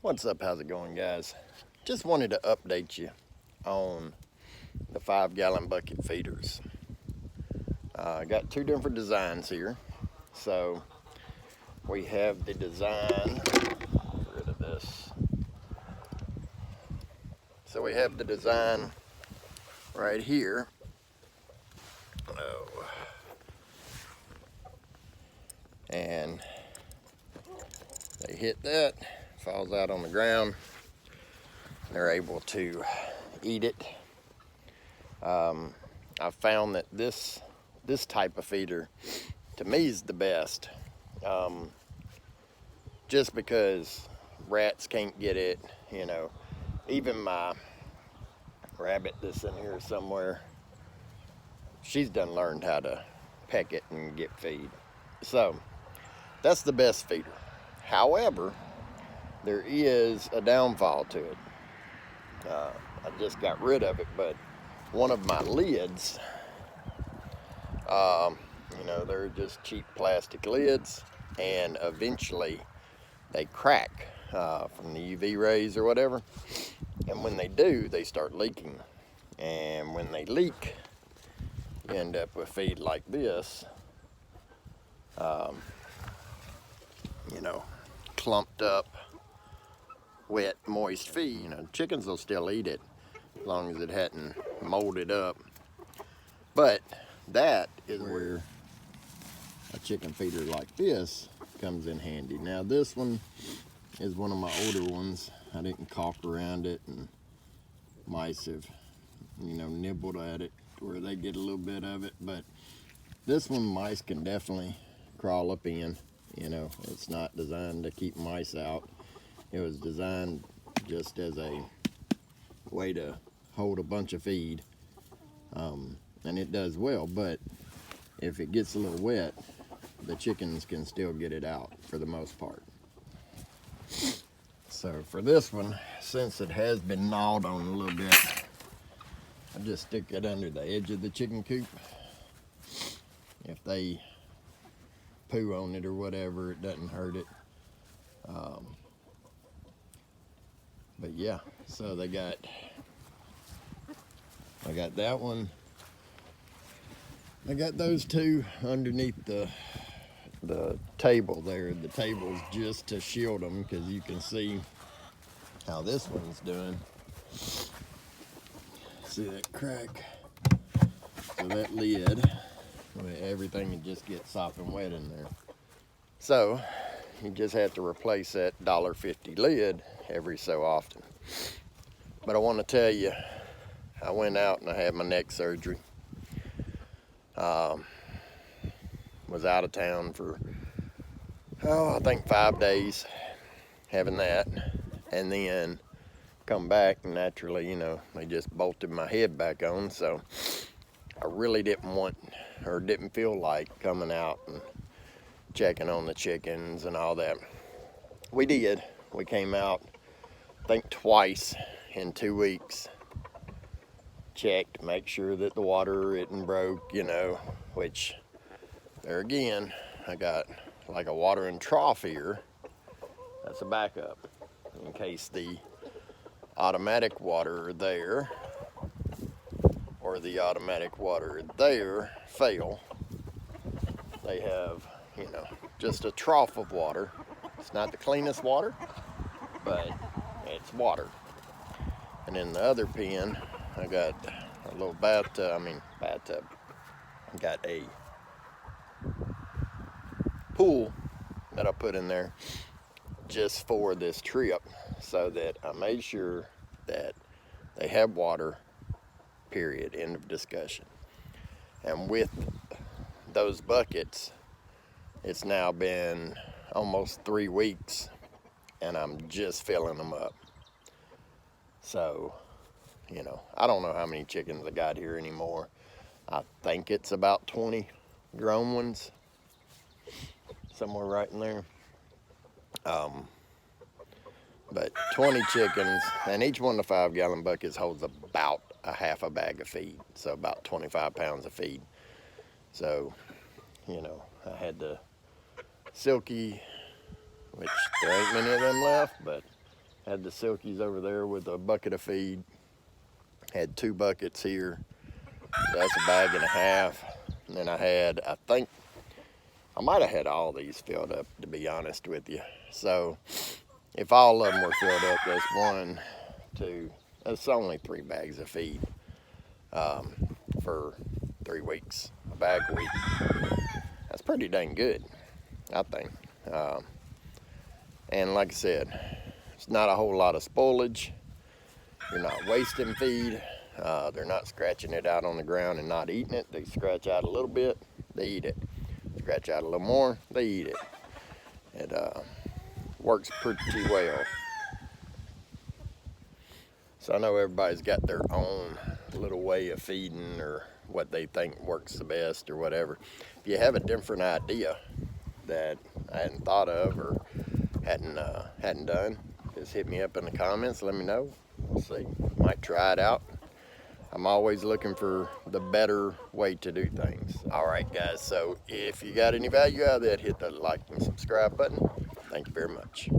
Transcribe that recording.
What's up? How's it going, guys? Just wanted to update you on the 5-gallon bucket feeders. I got two different designs here. So we have the design, get rid of this. So we have the design right here. Oh. And they hit that, falls out on the ground. They're able to eat it. I found that this type of feeder to me is the best, just because rats can't get it. Even my rabbit that's in here somewhere, she's done learned how to peck it and get feed. So that's the best feeder. However, there is a downfall to it. I just got rid of it, but one of my lids, they're just cheap plastic lids, and eventually they crack from the UV rays or whatever. And when they do, they start leaking. And when they leak, you end up with feed like this, clumped up, wet, moist feed. Chickens will still eat it as long as it hadn't molded up. But that is where a chicken feeder like this comes in handy. Now this one is one of my older ones. I didn't caulk around it, and mice have, nibbled at it where they get a little bit of it. But this one, mice can definitely crawl up in. It's not designed to keep mice out. It was designed just as a way to hold a bunch of feed, and it does well. But if it gets a little wet, the chickens can still get it out for the most part. So for this one, since it has been gnawed on a little bit, I just stick it under the edge of the chicken coop. If they poo on it or whatever, it doesn't hurt it. But yeah, so I got that one. I got those two underneath the table there. The table's just to shield them, because you can see how this one's doing. See that crack? So that lid, everything just gets sopping wet in there. So you just have to replace that $1.50 lid every so often. But I want to tell you, I went out and I had my neck surgery. Was out of town for, I think 5 days having that. And then come back, and naturally, they just bolted my head back on. So I really didn't feel like coming out and checking on the chickens and all that. We did. We came out, I think twice in 2 weeks. Checked, make sure that the water isn't broke, which there again, I got like a watering trough here. That's a backup in case the automatic water there or the automatic water there fail. They have, just a trough of water. It's not the cleanest water, but it's water. And in the other pen, I got a little bathtub. I got a pool that I put in there just for this trip, so that I made sure that they have water, period, end of discussion. And with those buckets, it's now been almost 3 weeks, and I'm just filling them up. So, I don't know how many chickens I got here anymore. I think it's about 20 grown ones, somewhere right in there. But 20 chickens, and each one of the 5-gallon buckets holds about a half a bag of feed, so about 25 pounds of feed. So, I had the Silky, which there ain't many of them left, but Had the silkies over there with a bucket of feed. Had 2 buckets here. That's a bag and a half. And then I think I might have had all these filled up, to be honest with you. So if all of them were filled up, that's only 3 bags of feed for 3 weeks, a bag a week. That's pretty dang good, I think. And like I said, it's not a whole lot of spoilage. You're not wasting feed. They're not scratching it out on the ground and not eating it. They scratch out a little bit, they eat it. Scratch out a little more, they eat it. It works pretty well. So I know everybody's got their own little way of feeding or what they think works the best or whatever. If you have a different idea that I hadn't thought of or hadn't done, just hit me up in the comments, let me know. We'll see. Might try it out. I'm always looking for the better way to do things. All right, guys, so if you got any value out of that, hit that like and subscribe button. Thank you very much.